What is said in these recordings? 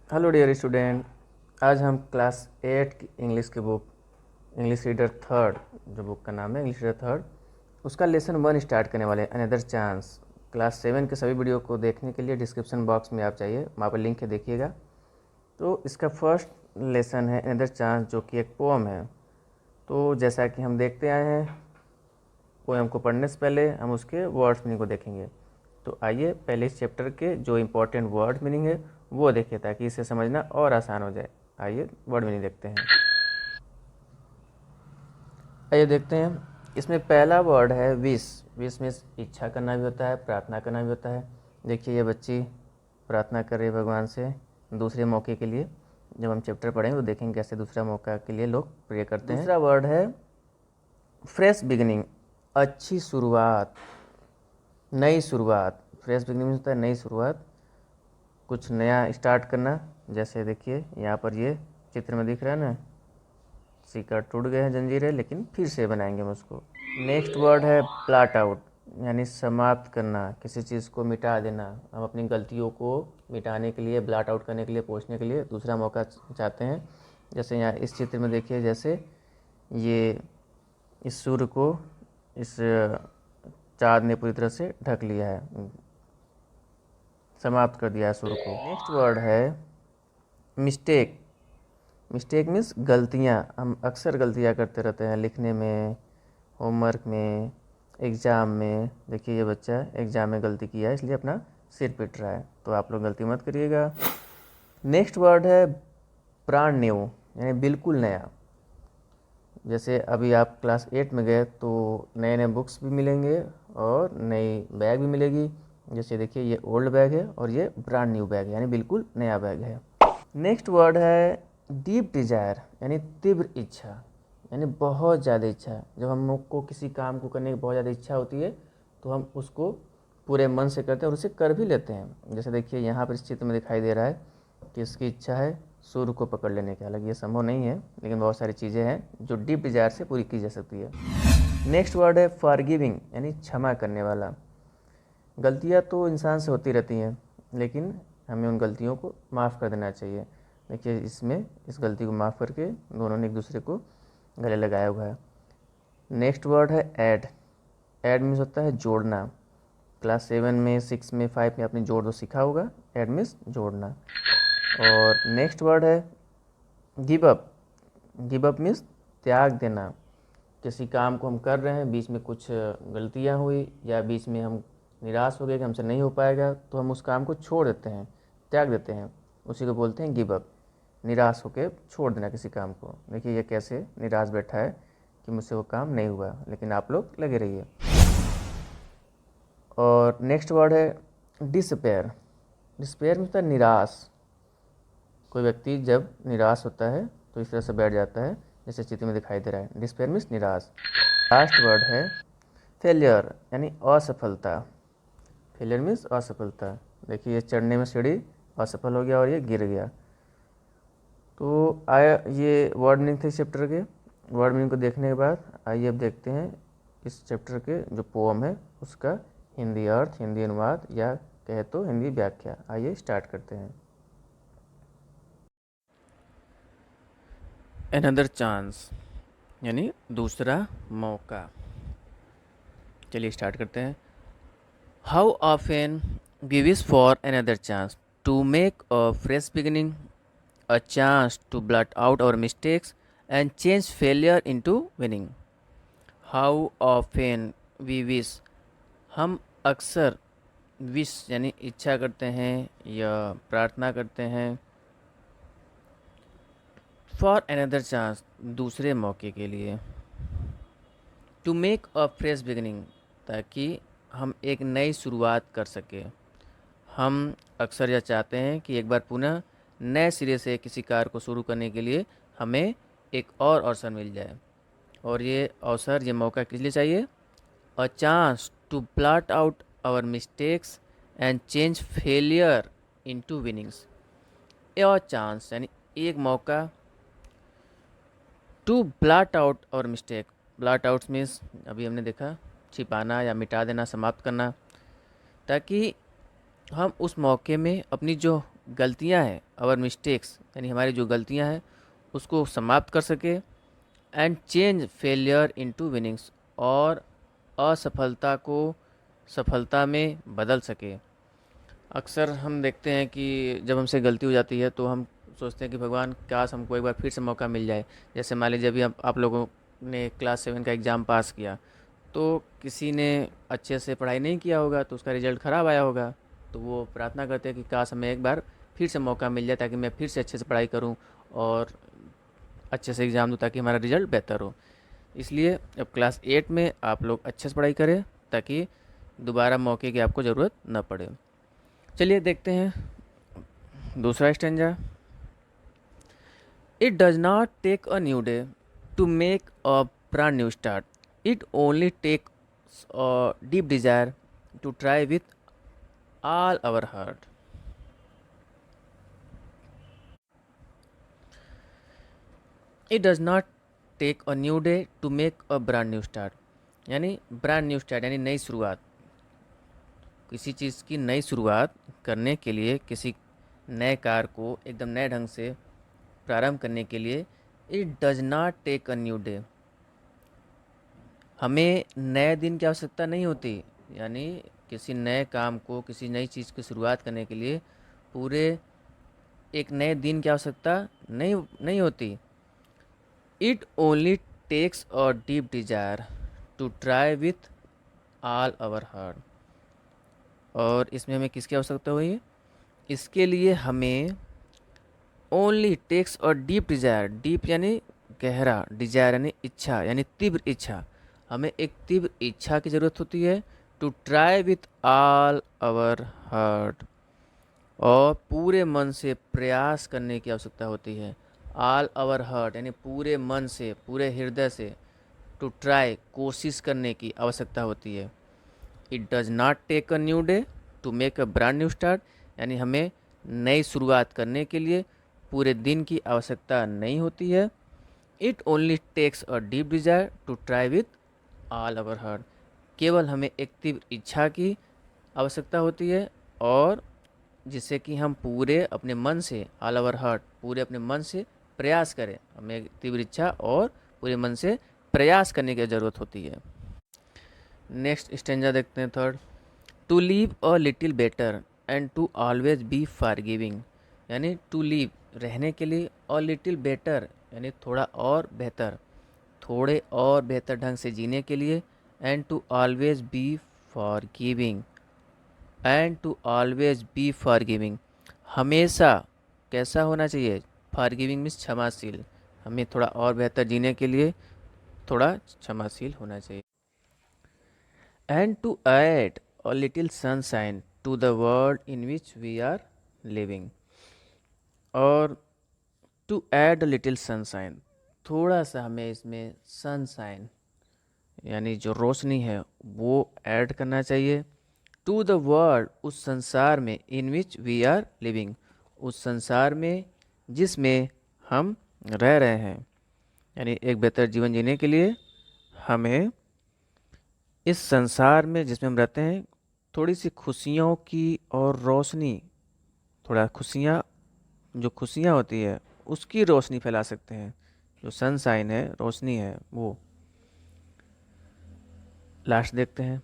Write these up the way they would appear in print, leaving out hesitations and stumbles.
Hello dear student. आज हम class 8 की इंग्लिश की बुक इंग्लिश रीडर थर्ड, जो बुक का नाम है इंग्लिश रीडर थर्ड, उसका लेसन 1 स्टार्ट करने वाले हैं, अनदर चांस। क्लास 7 के सभी वीडियो को देखने के लिए डिस्क्रिप्शन बॉक्स में आप चाहिए, वहाँ पर लिंक है, देखिएगा। तो इसका फर्स्ट लेसन है अनदर चांस, जो कि एक पोम है। तो जैसा कि हम देखते आए हैं, पोएम को पढ़ने से पहले हम उसके वर्ड्स मीनिंग को देखेंगे। तो आइए पहले इस चैप्टर के जो इम्पोर्टेंट वर्ड मीनिंग है वो देखिए, ताकि इसे समझना और आसान हो जाए। आइए वर्ड मीनिंग देखते हैं। आइए देखते हैं। इसमें पहला वर्ड है विश। विश में इच्छा करना भी होता है, प्रार्थना करना भी होता है। देखिए ये बच्ची प्रार्थना कर रही है भगवान से दूसरे मौके के लिए। जब हम चैप्टर पढ़ेंगे तो देखेंगे कैसे दूसरा मौका के लिए लोग प्रे करते हैं। दूसरा वर्ड है फ्रेश बिगिनिंग, अच्छी शुरुआत, नई शुरुआत। फ्रेश बिगनिंग होता है नई शुरुआत, कुछ नया स्टार्ट करना। जैसे देखिए यहाँ पर ये चित्र में दिख रहा है ना, सीकर टूट गए हैं, जंजीर है, लेकिन फिर से बनाएंगे हम उसको। नेक्स्ट वर्ड है प्लाट आउट, यानी समाप्त करना, किसी चीज़ को मिटा देना। हम अपनी गलतियों को मिटाने के लिए, ब्लाट आउट करने के लिए, पोंछने के लिए दूसरा मौका चाहते हैं। जैसे यहाँ इस चित्र में देखिए, जैसे ये इस सूर्य को इस चाँद ने पूरी तरह से ढक लिया है, समाप्त कर दिया है सूर्य को। नेक्स्ट वर्ड है मिस्टेक। मिस्टेक मीन्स गलतियाँ। हम अक्सर गलतियाँ करते रहते हैं, लिखने में, होमवर्क में, एग्ज़ाम में। देखिए ये बच्चा एग्ज़ाम में गलती किया है, इसलिए अपना सिर पीट रहा है, तो आप लोग गलती मत करिएगा। नेक्स्ट वर्ड है ब्रांड न्यू, यानी बिल्कुल नया। जैसे अभी आप क्लास 8 में गए तो नए नए बुक्स भी मिलेंगे और नई बैग भी मिलेगी। जैसे देखिए ये ओल्ड बैग है और ये ब्रांड न्यू बैग है, यानी बिल्कुल नया बैग है। नेक्स्ट वर्ड है डीप डिज़ायर, यानी तीव्र इच्छा, यानी बहुत ज़्यादा इच्छा। जब हम लोग को किसी काम को करने की बहुत ज़्यादा इच्छा होती है तो हम उसको पूरे मन से करते हैं और उसे कर भी लेते हैं। जैसे देखिए यहाँ पर इस चित्र में दिखाई दे रहा है कि इसकी इच्छा है सूर्य को पकड़ लेने की। हालांकि ये संभव नहीं है, लेकिन बहुत सारी चीज़ें हैं जो डीप डिज़ायर से पूरी की जा सकती है। नेक्स्ट वर्ड है फॉरगिविंग, यानी क्षमा करने वाला। गलतियाँ तो इंसान से होती रहती हैं, लेकिन हमें उन गलतियों को माफ़ कर देना चाहिए। देखिए इसमें इस गलती को माफ़ करके दोनों ने एक दूसरे को गले लगाया हुआ है। नेक्स्ट वर्ड है ऐड। ऐड मीन्स होता है जोड़ना। क्लास 7 में, 6 में, 5 में आपने जोड़ दो सीखा होगा। ऐड मीन्स जोड़ना। और नेक्स्ट वर्ड है give up. Give up means त्याग देना। किसी काम को हम कर रहे हैं, बीच में कुछ गलतियां हुई या बीच में हम निराश हो गए कि हमसे नहीं हो पाएगा, तो हम उस काम को छोड़ देते हैं, त्याग देते हैं। उसी को बोलते हैं गिव अप। निराश होकर छोड़ देना किसी काम को। देखिए ये कैसे निराश बैठा है कि मुझसे वो काम नहीं हुआ, लेकिन आप लोग लगे रहिए। और नेक्स्ट वर्ड है डिसपेयर। डिसपेयर में होता है निराश। कोई व्यक्ति जब निराश होता है तो इस तरह से बैठ जाता है, जैसे चित्र में दिखाई दे रहा है। डिस्पेयर मीन्स निराश। लास्ट वर्ड है फेलियर, यानी असफलता। फेलियर मीन्स असफलता। देखिए ये चढ़ने में सीढ़ी असफल हो गया और ये गिर गया। तो आया ये वर्ड मीनिंग थे इस चैप्टर के। वर्ड मीनिंग को देखने के बाद आइए अब देखते हैं इस चैप्टर के जो पोम है उसका हिंदी अर्थ, हिंदी अनुवाद, या कहे तो हिंदी व्याख्या। आइए स्टार्ट करते हैं। अनदर चांस, यानी दूसरा मौका। चलिए स्टार्ट करते हैं। How often we wish for another chance to make a fresh beginning, a chance to blot out our mistakes and change failure into winning. How often we wish, हम अक्सर wish यानी इच्छा करते हैं या प्रार्थना करते हैं फॉर अनदर चांस, दूसरे मौके के लिए। To make a fresh beginning, ताकि हम एक नई शुरुआत कर सकें। हम अक्सर यह चाहते हैं कि एक बार पुनः नए सिरे से किसी कार्य को शुरू करने के लिए हमें एक और अवसर मिल जाए। और ये अवसर, ये मौका किस लिए चाहिए? A chance to blot out our mistakes and change failure into winnings. A chance यानी एक मौका, to blot out our mistake. blot out means अभी हमने देखा छिपाना या मिटा देना, समाप्त करना, ताकि हम उस मौके में अपनी जो गलतियां हैं, आवर मिस्टेक्स यानी हमारी जो गलतियां हैं उसको समाप्त कर सके, and change failure into winnings, और असफलता को सफलता में बदल सके। अक्सर हम देखते हैं कि जब हमसे गलती हो जाती है तो हम सोचते हैं कि भगवान काश हमको एक बार फिर से मौका मिल जाए। जैसे मान लीजिए अभी आप लोगों ने क्लास 7 का एग्ज़ाम पास किया, तो किसी ने अच्छे से पढ़ाई नहीं किया होगा तो उसका रिज़ल्ट ख़राब आया होगा, तो वो प्रार्थना करते हैं कि काश हमें एक बार फिर से मौका मिल जाए ताकि मैं फिर से अच्छे से पढ़ाई करूं और अच्छे से एग्ज़ाम दूं ताकि हमारा रिज़ल्ट बेहतर हो। इसलिए अब क्लास 8 में आप लोग अच्छे से पढ़ाई करें ताकि दोबारा मौके की आपको ज़रूरत न पड़े। चलिए देखते हैं दूसरा stanza. It does not take a new day to make a brand new start, it only takes a deep desire to try with all our heart. It does not take a new day to make a brand new start यानी brand new start यानी नई शुरुआत। किसी चीज़ की नई शुरुआत करने के लिए, किसी नए कार्य को एकदम नए ढंग से प्रारंभ करने के लिए it does not take a new day, हमें नए दिन की आवश्यकता नहीं होती। यानी किसी नए काम को, किसी नई चीज़ की शुरुआत करने के लिए पूरे एक नए दिन की आवश्यकता नहीं नहीं होती। It only takes a deep desire to try with all our heart, और इसमें हमें किसकी आवश्यकता हुई है? इसके लिए हमें ओनली टेक्स और डीप डिजायर, डीप यानी गहरा, डिजायर यानी इच्छा यानी तीव्र इच्छा, हमें एक तीव्र इच्छा की ज़रूरत होती है। To try with all our heart, और पूरे मन से प्रयास करने की आवश्यकता होती है। ऑल आवर हार्ट यानी पूरे मन से, पूरे हृदय से। टू ट्राई कोशिश करने की आवश्यकता होती है। It does not take a new day to make a brand new start यानी हमें नई शुरुआत करने के लिए पूरे दिन की आवश्यकता नहीं होती है। It only takes a deep desire to try with all our heart, केवल हमें एक तीव्र इच्छा की आवश्यकता होती है, और जिससे कि हम पूरे अपने मन से, ऑल आवर हार्ट पूरे अपने मन से प्रयास करें। हमें एक तीव्र इच्छा और पूरे मन से प्रयास करने की ज़रूरत होती है। नेक्स्ट स्टेंजा देखते हैं third. To live a little better and to always be forgiving यानी टू लीव रहने के लिए, और लिटिल बेटर यानी थोड़ा और बेहतर, थोड़े और बेहतर ढंग से जीने के लिए, and to always be forgiving, and to always be forgiving हमेशा कैसा होना चाहिए? फॉरगिविंग मीन्स क्षमाशील, हमें थोड़ा और बेहतर जीने के लिए थोड़ा क्षमाशील होना चाहिए। And to add a little sunshine to the world in which we are living, और to add a little sunshine थोड़ा सा हमें इसमें सनशाइन यानी जो रोशनी है वो ऐड करना चाहिए। टू द वर्ल्ड उस संसार में, इन विच वी आर लिविंग उस संसार में जिसमें हम रह रहे हैं, यानी एक बेहतर जीवन जीने के लिए हमें इस संसार में जिसमें हम रहते हैं थोड़ी सी खुशियों की और रोशनी, थोड़ा खुशियाँ, जो खुशियाँ होती है उसकी रोशनी फैला सकते हैं। जो सनशाइन है, रोशनी है वो। लास्ट देखते हैं।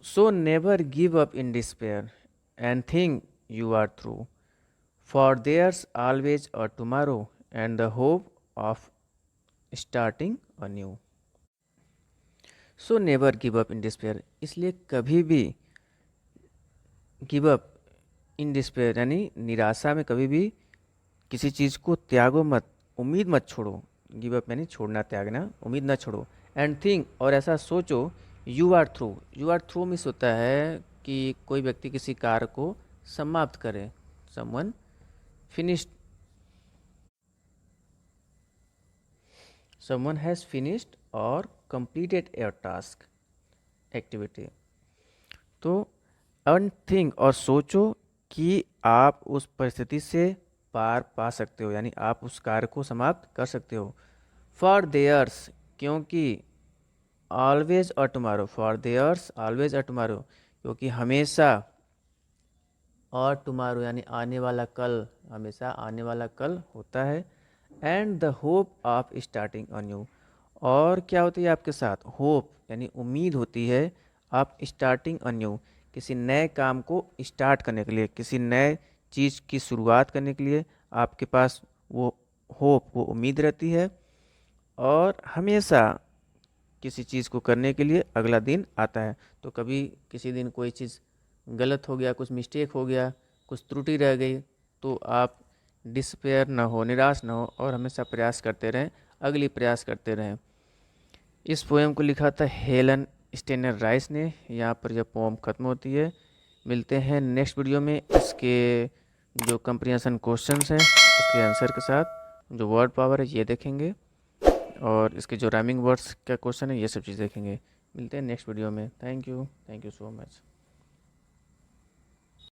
So never give up in despair and think you are through, for there's always a tomorrow and the hope of starting anew. So never give up in despair इसलिए कभी भी give up in despair यानी निराशा में कभी भी किसी चीज़ को त्यागो मत, उम्मीद मत छोड़ो। गिव अप यानी छोड़ना, त्यागना, उम्मीद ना छोड़ो। एंड थिंक और ऐसा सोचो, you are through, you are through means होता है कि कोई व्यक्ति किसी कार्य को समाप्त करे। Someone finished, someone has finished और कंप्लीटेड योर टास्क, एक्टिविटी। तो अनथिंक और सोचो कि आप उस परिस्थिति से पार पा सकते हो, यानी आप उस कार्य को समाप्त कर सकते हो। फॉर देयर्स क्योंकि, always a tomorrow, for there's always a tomorrow क्योंकि हमेशा और टुमारो यानी आने वाला कल, हमेशा आने वाला कल होता है। And the hope of starting a new, और क्या होती है आपके साथ, होप यानी उम्मीद होती है आप स्टार्टिंग अ न्यू, किसी नए काम को स्टार्ट करने के लिए, किसी नए चीज़ की शुरुआत करने के लिए आपके पास वो होप, वो उम्मीद रहती है। और हमेशा किसी चीज़ को करने के लिए अगला दिन आता है। तो कभी किसी दिन कोई चीज़ गलत हो गया, कुछ मिस्टेक हो गया, कुछ त्रुटि रह गई, तो आप डिस्पेयर ना हो, निराश ना हो, और हमेशा प्रयास करते रहें, अगली प्रयास करते रहें। इस पोएम को लिखा था हेलन स्टेनर राइस ने। यहाँ पर यह पोएम ख़त्म होती है। मिलते हैं नेक्स्ट वीडियो में इसके जो कंप्रीहेंशन क्वेश्चंस हैं उसके आंसर के साथ, जो वर्ड पावर है ये देखेंगे, और इसके जो राइमिंग वर्ड्स का क्वेश्चन है ये सब चीज़ देखेंगे। मिलते हैं नेक्स्ट वीडियो में। Thank you so much.